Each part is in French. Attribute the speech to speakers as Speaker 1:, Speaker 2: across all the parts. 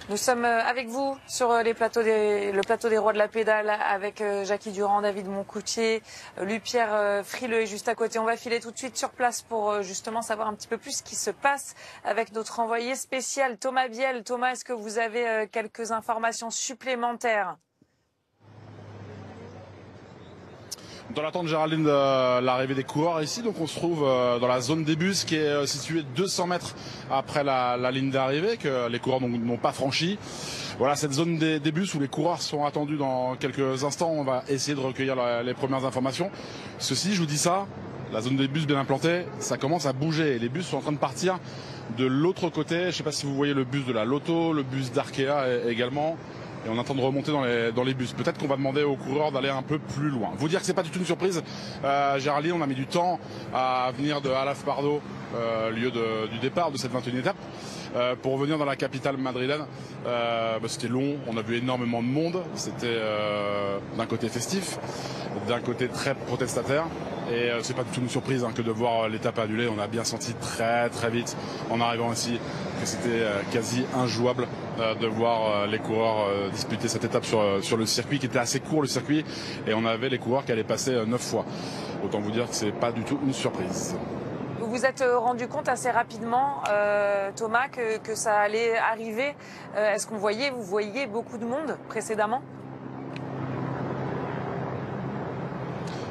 Speaker 1: Nous sommes avec vous sur le plateau des Rois de la Pédale avec Jackie Durand, David Moncoutier, Louis-Pierre Frileux est juste à côté. On va filer tout de suite sur place pour justement savoir un petit peu plus ce qui se passe avec notre envoyé spécial Thomas Biel. Thomas, est-ce que vous avez quelques informations supplémentaires ?
Speaker 2: Dans l'attente, Géraldine, de l'arrivée des coureurs ici, donc on se trouve dans la zone des bus qui est située 200 mètres après la ligne d'arrivée que les coureurs n'ont pas franchi. Voilà cette zone des bus où les coureurs sont attendus dans quelques instants. On va essayer de recueillir les premières informations. Ceci, je vous dis ça, la zone des bus bien implantée, ça commence à bouger. Les bus sont en train de partir de l'autre côté. Je ne sais pas si vous voyez le bus de la Lotto, le bus d'Arkea également. Et on attend de remonter dans les bus. Peut-être qu'on va demander aux coureurs d'aller un peu plus loin. Vous dire que c'est pas du tout une surprise. Géraldine, on a mis du temps à venir de Alaf Pardo, lieu du départ de cette 21e étape, pour revenir dans la capitale madrilène. C'était long, on a vu énormément de monde. C'était d'un côté festif, d'un côté très protestataire. Et c'est pas du tout une surprise que de voir l'étape annulée. On a bien senti très très vite en arrivant ici que c'était quasi injouable de voir les coureurs disputer cette étape sur le circuit qui était assez court, le circuit, et on avait les coureurs qui allaient passer 9 fois. Autant vous dire que c'est pas du tout une surprise.
Speaker 1: Vous vous êtes rendu compte assez rapidement, Thomas, que ça allait arriver. Est-ce qu'on vous voyiez beaucoup de monde précédemment ?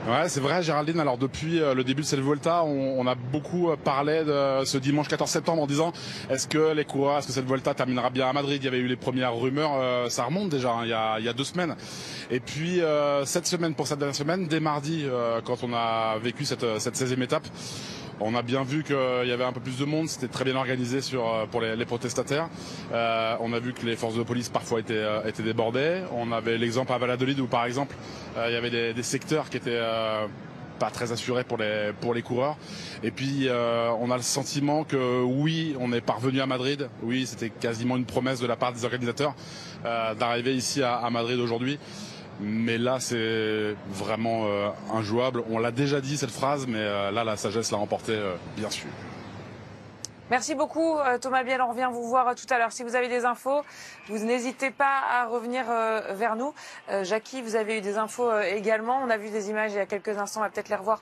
Speaker 2: Ouais, c'est vrai, Géraldine. Alors depuis le début de cette Vuelta, on a beaucoup parlé de ce dimanche 14 septembre en disant est-ce que cette Vuelta terminera bien à Madrid. Il y avait eu les premières rumeurs, ça remonte déjà, il y a 2 semaines. Et puis cette semaine, pour cette dernière semaine, dès mardi, quand on a vécu cette 16e étape, on a bien vu qu'il y avait un peu plus de monde, c'était très bien organisé pour les protestataires. On a vu que les forces de police parfois étaient débordées. On avait l'exemple à Valladolid où par exemple il y avait des secteurs qui étaient pas très assurés pour les coureurs. Et puis on a le sentiment que oui, on est parvenu à Madrid. Oui, c'était quasiment une promesse de la part des organisateurs d'arriver ici à Madrid aujourd'hui. Mais là, c'est vraiment injouable. On l'a déjà dit, cette phrase, mais là, la sagesse l'a remporté, bien sûr.
Speaker 1: Merci beaucoup, Thomas Biel. On revient vous voir tout à l'heure. Si vous avez des infos, vous n'hésitez pas à revenir vers nous. Jackie, vous avez eu des infos également. On a vu des images il y a quelques instants. On va peut-être les revoir.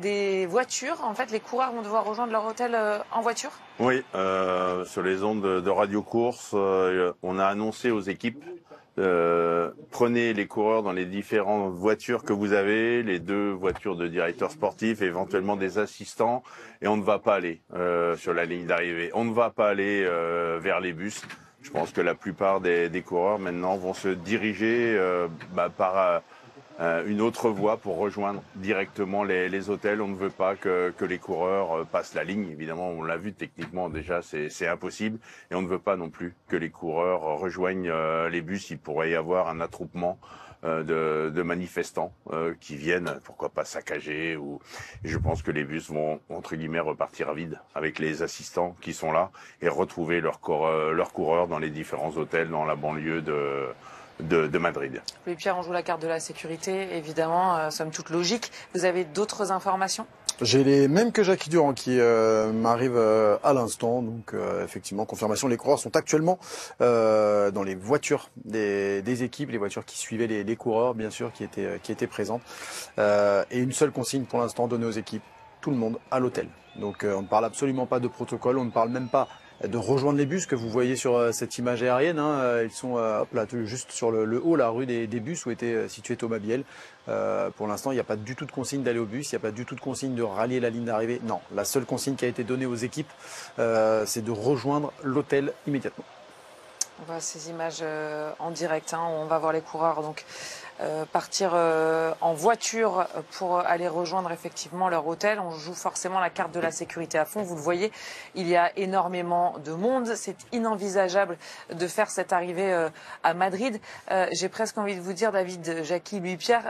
Speaker 1: Des voitures. En fait, les coureurs vont devoir rejoindre leur hôtel en voiture.
Speaker 3: Oui, sur les ondes de Radio Course, on a annoncé aux équipes prenez les coureurs dans les différentes voitures que vous avez, les 2 voitures de directeur sportif, éventuellement des assistants, et on ne va pas aller sur la ligne d'arrivée. On ne va pas aller vers les bus. Je pense que la plupart des coureurs maintenant vont se diriger par une autre voie pour rejoindre directement les hôtels. On ne veut pas que les coureurs passent la ligne. Évidemment, on l'a vu techniquement déjà, c'est impossible. Et on ne veut pas non plus que les coureurs rejoignent les bus. Il pourrait y avoir un attroupement de manifestants qui viennent, pourquoi pas saccager. Et je pense que les bus vont, entre guillemets, repartir à vide avec les assistants qui sont là et retrouver leurs coureurs dans les différents hôtels dans la banlieue de Madrid.
Speaker 1: Louis-Pierre, on joue la carte de la sécurité, évidemment, somme toute logique. Vous avez d'autres informations ?
Speaker 4: J'ai les mêmes que Jackie Durand qui m'arrive à l'instant. Donc effectivement, confirmation, les coureurs sont actuellement dans les voitures des équipes, les voitures qui suivaient les coureurs, bien sûr, qui étaient présentes. Et une seule consigne pour l'instant donnée aux équipes, tout le monde à l'hôtel. Donc on ne parle absolument pas de protocole, on ne parle même pas de rejoindre les bus que vous voyez sur cette image aérienne. Ils sont là, juste sur le haut, la rue des bus où était situé Thomas Biel. Pour l'instant, il n'y a pas du tout de consigne d'aller au bus, il n'y a pas du tout de consigne de rallier la ligne d'arrivée. Non, la seule consigne qui a été donnée aux équipes, c'est de rejoindre l'hôtel immédiatement.
Speaker 1: On voit ces images en direct, où on va voir les coureurs donc partir en voiture pour aller rejoindre effectivement leur hôtel. On joue forcément la carte de la sécurité à fond. Vous le voyez, il y a énormément de monde. C'est inenvisageable de faire cette arrivée à Madrid. J'ai presque envie de vous dire, David, Jackie, Louis-Pierre,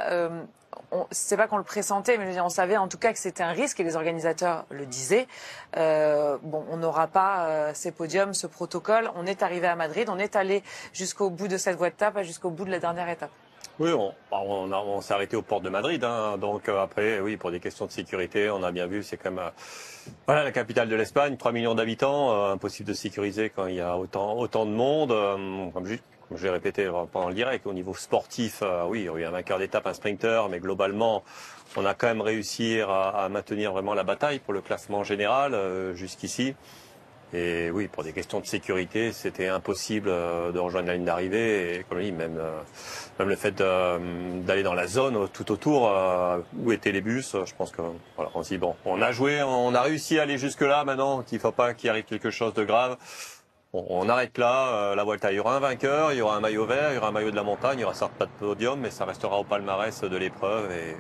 Speaker 1: c'est pas qu'on le pressentait, mais on savait en tout cas que c'était un risque et les organisateurs le disaient. On n'aura pas ces podiums, ce protocole. On est arrivé à Madrid, on est allé jusqu'au bout de cette Vuelta, pas jusqu'au bout de la dernière étape.
Speaker 5: Oui, on s'est arrêté aux portes de Madrid, hein, donc après, oui, pour des questions de sécurité, on a bien vu, c'est quand même voilà, la capitale de l'Espagne, 3 millions d'habitants, impossible de sécuriser quand il y a autant de monde. Comme je l'ai répété pendant le direct, au niveau sportif, oui, il y a eu un vainqueur d'étape, un sprinter, mais globalement, on a quand même réussi à maintenir vraiment la bataille pour le classement général jusqu'ici. Et oui, pour des questions de sécurité, c'était impossible de rejoindre la ligne d'arrivée. Et comme je dis, même le fait d'aller dans la zone tout autour où étaient les bus, je pense que voilà, on se dit bon, on a joué, on a réussi à aller jusque là. Maintenant, qu'il ne faut pas qu'il arrive quelque chose de grave. On arrête là. La Vuelta, il y aura un vainqueur, il y aura un maillot vert, il y aura un maillot de la montagne, il y aura certes pas de podium, mais ça restera au palmarès de l'épreuve. Et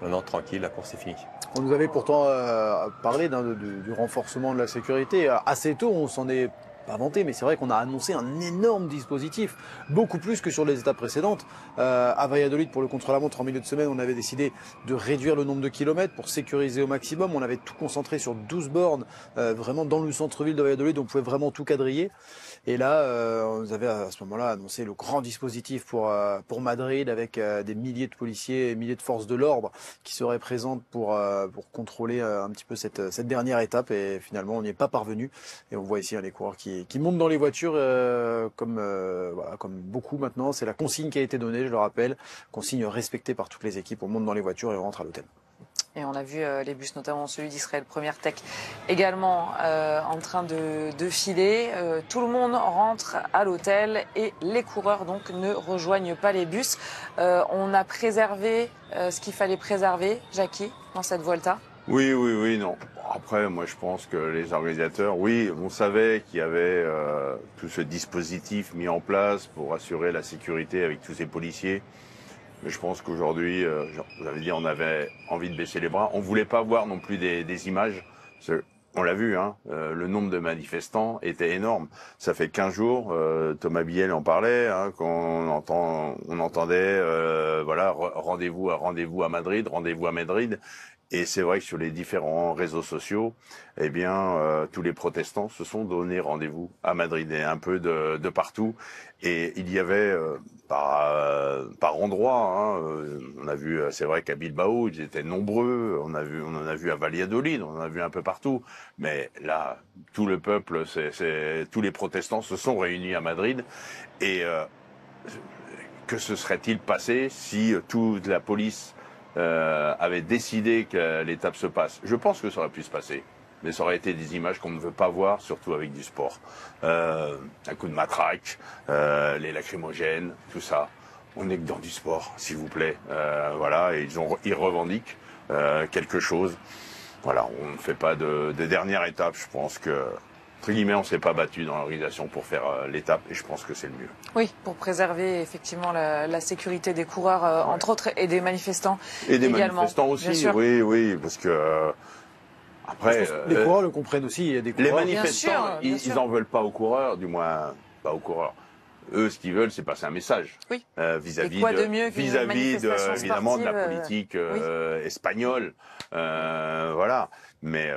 Speaker 5: maintenant, tranquille, la course est finie.
Speaker 4: On nous avait pourtant parlé du renforcement de la sécurité. Assez tôt, on s'en est pas vanté, mais c'est vrai qu'on a annoncé un énorme dispositif, beaucoup plus que sur les étapes précédentes. À Valladolid, pour le contre-la-montre en milieu de semaine, on avait décidé de réduire le nombre de kilomètres pour sécuriser au maximum. On avait tout concentré sur 12 bornes, vraiment dans le centre-ville de Valladolid, on pouvait vraiment tout quadriller. Et là, on avait à ce moment-là annoncé le grand dispositif pour Madrid avec des milliers de policiers et milliers de forces de l'ordre qui seraient présentes pour contrôler un petit peu cette dernière étape. Et finalement, on n'y est pas parvenu. Et on voit ici les coureurs qui montent dans les voitures comme beaucoup maintenant. C'est la consigne qui a été donnée, je le rappelle, consigne respectée par toutes les équipes. On monte dans les voitures et on rentre à l'hôtel.
Speaker 1: Et on a vu les bus, notamment celui d'Israël Première Tech, également en train de filer. Tout le monde rentre à l'hôtel et les coureurs donc ne rejoignent pas les bus. On a préservé ce qu'il fallait préserver, Jackie, dans cette Vuelta.
Speaker 3: Oui, non. Après, moi, je pense que les organisateurs, oui, on savait qu'il y avait tout ce dispositif mis en place pour assurer la sécurité avec tous ces policiers. Mais je pense qu'aujourd'hui, vous avez dit, on avait envie de baisser les bras. On voulait pas voir non plus des images. On l'a vu, hein, le nombre de manifestants était énorme. Ça fait 15 jours, Thomas Biel en parlait, hein, on entendait, voilà, rendez-vous à Madrid, rendez-vous à Madrid. Et c'est vrai que sur les différents réseaux sociaux, eh bien, tous les protestants se sont donné rendez-vous à Madrid et un peu de partout. Et il y avait par endroits, hein, on a vu, c'est vrai qu'à Bilbao, ils étaient nombreux. On en a vu à Valladolid, on en a vu un peu partout. Mais là, tout le peuple, tous les protestants se sont réunis à Madrid. Et que se serait-il passé si toute la police avait décidé que l'étape se passe? Je pense que ça aurait pu se passer, mais ça aurait été des images qu'on ne veut pas voir, surtout avec du sport. Un coup de matraque, les lacrymogènes, tout ça. On n'est que dans du sport, s'il vous plaît. Voilà, et ils revendiquent quelque chose. Voilà, on ne fait pas de dernière étape. Je pense que, entre guillemets, on ne s'est pas battu dans l'organisation pour faire l'étape, et je pense que c'est le mieux.
Speaker 1: Oui, pour préserver effectivement la sécurité des coureurs, entre autres, et des manifestants.
Speaker 3: Et des
Speaker 1: également,
Speaker 3: manifestants aussi, oui, parce que après,
Speaker 4: les coureurs le comprennent aussi. Il y a des coureurs.
Speaker 3: les manifestants,
Speaker 1: bien sûr.
Speaker 3: ils en veulent pas aux coureurs, du moins pas aux coureurs. Eux, ce qu'ils veulent, c'est passer un message
Speaker 1: Oui.
Speaker 3: vis-à-vis
Speaker 1: Et quoi de mieux qu'une manifestation
Speaker 3: évidemment de la
Speaker 1: sportive,
Speaker 3: politique espagnole, voilà. Mais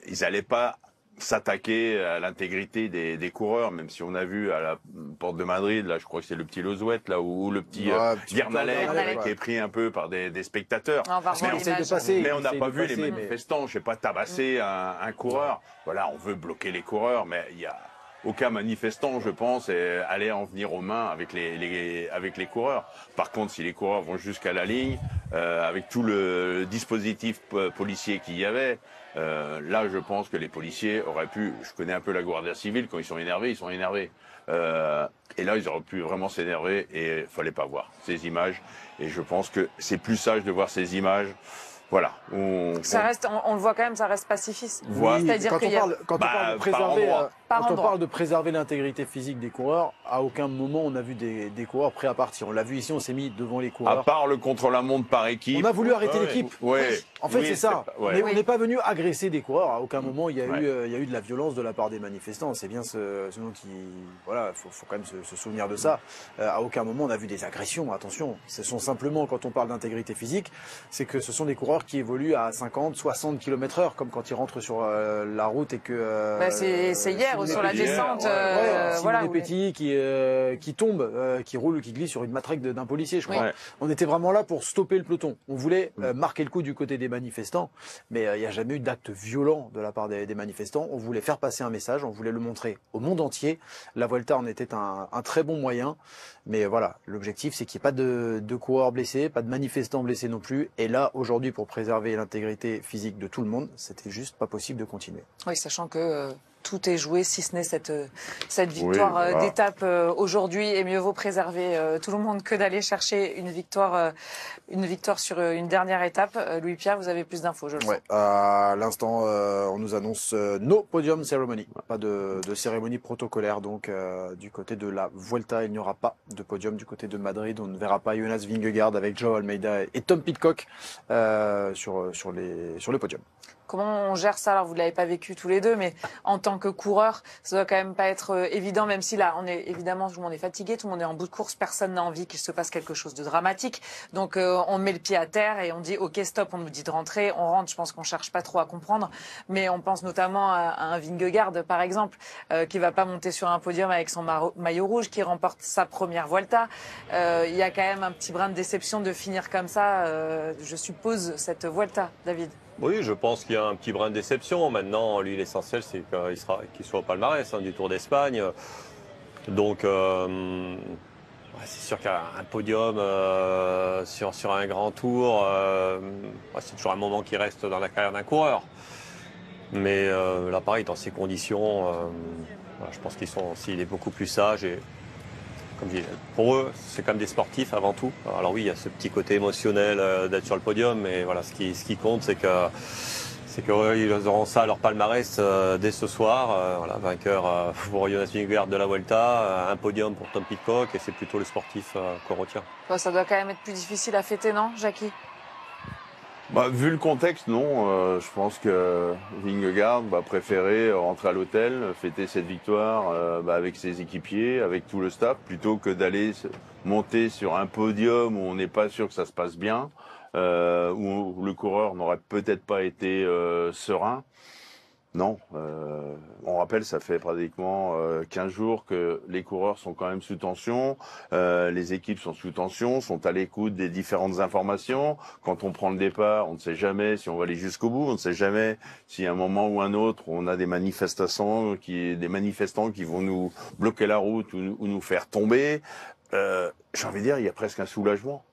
Speaker 3: ils allaient pas s'attaquer à l'intégrité des coureurs, même si on a vu à la porte de Madrid, là, je crois que c'est le petit Lozuet, là, ou le petit Guernalec qui est pris un peu par des spectateurs.
Speaker 1: On va revoir l'image.
Speaker 3: Mais on n'a pas vu les manifestants, je sais pas, tabasser un coureur. Voilà, on veut bloquer les coureurs, mais il y a aucun manifestant, je pense, allait en venir aux mains avec les coureurs. Par contre, si les coureurs vont jusqu'à la ligne, avec tout le dispositif policier qu'il y avait, là, je pense que les policiers auraient pu. Je connais un peu la Guardia Civile, quand ils sont énervés, ils sont énervés. Et là, ils auraient pu vraiment s'énerver, et fallait pas voir ces images. Et je pense que c'est plus sage de voir ces images. Voilà.
Speaker 1: Ça reste, on le voit quand même, ça reste pacifiste.
Speaker 3: Oui,
Speaker 1: c'est-à-dire
Speaker 4: quand on parle de préserver l'intégrité physique des coureurs, à aucun moment on a vu des coureurs prêts à partir. On l'a vu ici, on s'est mis devant les coureurs.
Speaker 3: À part le contre-la-montre par équipe.
Speaker 4: On a voulu arrêter l'équipe.
Speaker 3: Ouais.
Speaker 4: En fait, c'est ça. On n'est pas venu agresser des coureurs. À aucun moment il y a eu de la violence de la part des manifestants. C'est bien ce dont voilà, faut quand même se souvenir de ça. À aucun moment on a vu des agressions. Attention, ce sont simplement, quand on parle d'intégrité physique, c'est que ce sont des coureurs qui évoluent à 50, 60 km/h, comme quand ils rentrent sur la route et que.
Speaker 1: C'est hier ou sur la descente.
Speaker 4: Voilà, Petit qui tombe, qui roule ou qui glisse sur une matraque d'un policier, je crois.
Speaker 3: Ouais.
Speaker 4: On était vraiment là pour stopper le peloton. On voulait marquer le coup du côté des manifestants, mais il n'y a jamais eu d'acte violent de la part des manifestants. On voulait faire passer un message, on voulait le montrer au monde entier. La Vuelta en était un très bon moyen, mais voilà, l'objectif c'est qu'il n'y ait pas de coureurs blessés, pas de manifestants blessés non plus. Et là, aujourd'hui, pour préserver l'intégrité physique de tout le monde, c'était juste pas possible de continuer.
Speaker 1: Oui, sachant que tout est joué, si ce n'est cette victoire d'étape aujourd'hui. Et mieux vaut préserver tout le monde que d'aller chercher une victoire sur une dernière étape. Louis-Pierre, vous avez plus d'infos, je le sens.
Speaker 4: À l'instant, on nous annonce no podium ceremony, pas de cérémonie protocolaire. Donc, du côté de la Vuelta, il n'y aura pas de podium. Du côté de Madrid, on ne verra pas Jonas Vingegaard avec Joao Almeida et Tom Pidcock sur le podium.
Speaker 1: Comment on gère ça? Alors, vous ne l'avez pas vécu tous les deux, mais en tant que coureur, ça doit quand même pas être évident, même si là, évidemment, tout le monde est fatigué, tout le monde est en bout de course, personne n'a envie qu'il se passe quelque chose de dramatique. Donc, on met le pied à terre et on dit, OK, stop, on nous dit de rentrer, on rentre. Je pense qu'on cherche pas trop à comprendre, mais on pense notamment à un Vingegaard, par exemple, qui va pas monter sur un podium avec son maillot rouge, qui remporte sa première Vuelta. Il y a quand même un petit brin de déception de finir comme ça, je suppose, cette Vuelta, David.
Speaker 5: Oui, je pense qu'il y a un petit brin de déception. Maintenant, lui, l'essentiel, c'est qu'il soit au palmarès du Tour d'Espagne. Donc, c'est sûr qu'un podium sur un grand tour, c'est toujours un moment qui reste dans la carrière d'un coureur. Mais là, pareil, dans ces conditions, je pense s'il est beaucoup plus sage. Et comme je dis, pour eux, c'est quand même des sportifs avant tout. Alors oui, il y a ce petit côté émotionnel d'être sur le podium, mais voilà, ce qui compte, c'est qu'ils auront ça à leur palmarès dès ce soir. Voilà, vainqueur pour Jonas Vingegaard de la Vuelta, un podium pour Tom Pidcock, et c'est plutôt le sportif qu'on retient.
Speaker 1: Ça doit quand même être plus difficile à fêter, non, Jackie?
Speaker 3: Vu le contexte, non. Je pense que Vingegaard va préférer rentrer à l'hôtel, fêter cette victoire avec ses équipiers, avec tout le staff, plutôt que d'aller monter sur un podium où on n'est pas sûr que ça se passe bien, où le coureur n'aurait peut-être pas été serein. Non, on rappelle, ça fait pratiquement 15 jours que les coureurs sont quand même sous tension, les équipes sont sous tension, sont à l'écoute des différentes informations. Quand on prend le départ, on ne sait jamais si on va aller jusqu'au bout, on ne sait jamais si à un moment ou un autre, on a des manifestants qui vont nous bloquer la route ou nous faire tomber. J'ai envie de dire, il y a presque un soulagement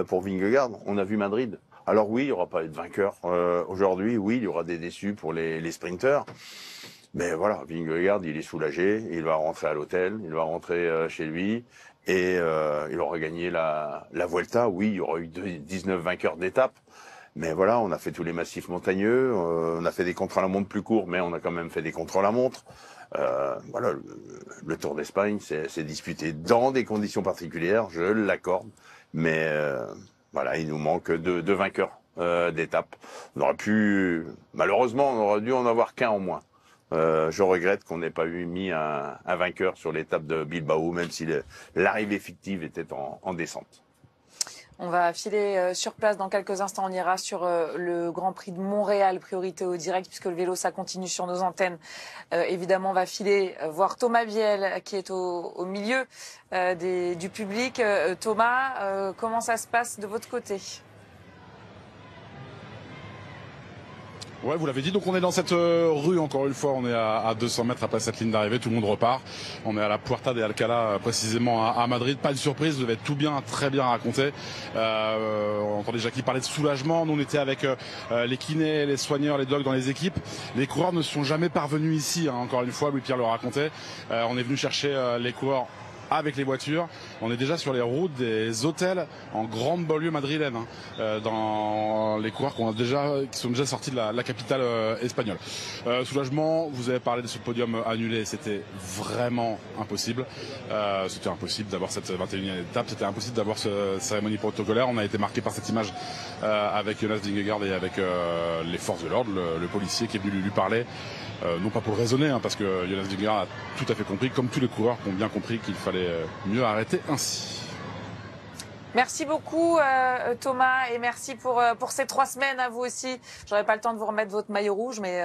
Speaker 3: pour Vingegaard. On a vu Madrid. Alors oui, il n'y aura pas de vainqueur aujourd'hui. Oui, il y aura des déçus pour les sprinteurs. Mais voilà, Vingegaard, il est soulagé. Il va rentrer à l'hôtel, il va rentrer chez lui. Et il aura gagné la Vuelta. Oui, il y aura eu 19 vainqueurs d'étape. Mais voilà, on a fait tous les massifs montagneux. On a fait des contre-la-montre plus courts, mais on a quand même fait des contre-la-montre. Voilà, le Tour d'Espagne, c'est disputé dans des conditions particulières, je l'accorde. Mais... voilà, il nous manque deux vainqueurs d'étape. Malheureusement, on aurait dû en avoir qu'un en moins. Je regrette qu'on n'ait pas mis un vainqueur sur l'étape de Bilbao, même si l'arrivée fictive était en descente.
Speaker 1: On va filer sur place dans quelques instants. On ira sur le Grand Prix de Montréal, priorité au direct, puisque le vélo, ça continue sur nos antennes. Évidemment, on va filer voir Thomas Viel, qui est au milieu du public. Thomas, comment ça se passe de votre côté ?
Speaker 2: Ouais, vous l'avez dit, donc on est dans cette rue, encore une fois, on est à 200 mètres après cette ligne d'arrivée, tout le monde repart. On est à la Puerta de Alcalá, précisément à Madrid. Pas de surprise, vous avez tout très bien raconté. On entendait Jackie parler de soulagement. Nous, on était avec les kinés, les soigneurs, les dogs dans les équipes. Les coureurs ne sont jamais parvenus ici, encore une fois, Louis-Pierre le racontait. On est venu chercher les coureurs avec les voitures. On est déjà sur les routes des hôtels en grande banlieue madrilène, dans les coureurs qui sont déjà sortis de la capitale espagnole. Soulagement, vous avez parlé de ce podium annulé, c'était vraiment impossible. C'était impossible d'avoir cette 21e étape, c'était impossible d'avoir cette cérémonie protocolaire. On a été marqué par cette image avec Jonas Vingegaard et avec les forces de l'ordre, le policier qui est venu lui parler. Non pas pour le raisonner, parce que Jonas Vingegaard a tout à fait compris, comme tous les coureurs qui ont bien compris qu'il fallait mieux arrêter ainsi.
Speaker 1: Merci beaucoup Thomas et merci pour ces 3 semaines à vous aussi. J'aurais pas le temps de vous remettre votre maillot rouge, mais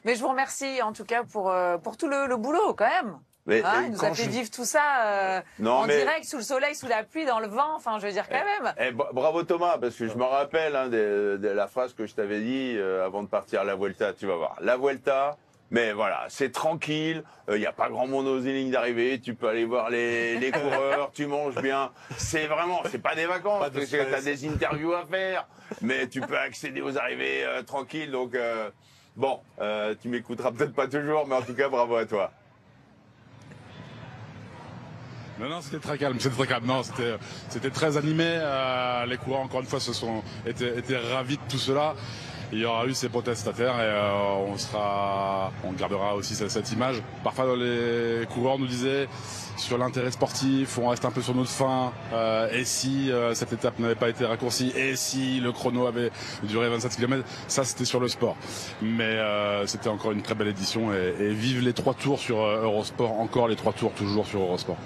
Speaker 1: je vous remercie en tout cas pour tout le boulot quand même.
Speaker 3: Mais,
Speaker 1: il nous a fait vivre tout ça direct, sous le soleil, sous la pluie, dans le vent. Enfin, je veux dire quand même.
Speaker 3: Bravo Thomas, parce que je me rappelle de la phrase que je t'avais dit avant de partir à la Vuelta. Tu vas voir, la Vuelta. Mais voilà, c'est tranquille, il n'y a pas grand monde aux lignes d'arrivée, tu peux aller voir les coureurs, tu manges bien. C'est pas des vacances, parce que tu as des interviews à faire, mais tu peux accéder aux arrivées tranquille. Donc, tu m'écouteras peut-être pas toujours, mais en tout cas, bravo à toi.
Speaker 2: Non, c'était très calme, Non, c'était très animé. Les coureurs, encore une fois, étaient ravis de tout cela. Il y aura eu ces protestataires et on gardera aussi cette image. Parfois, les coureurs nous disaient sur l'intérêt sportif, on reste un peu sur notre faim. Et si cette étape n'avait pas été raccourcie, et si le chrono avait duré 27 km, ça c'était sur le sport. Mais c'était encore une très belle édition et vive les 3 tours sur Eurosport, encore les 3 tours toujours sur Eurosport.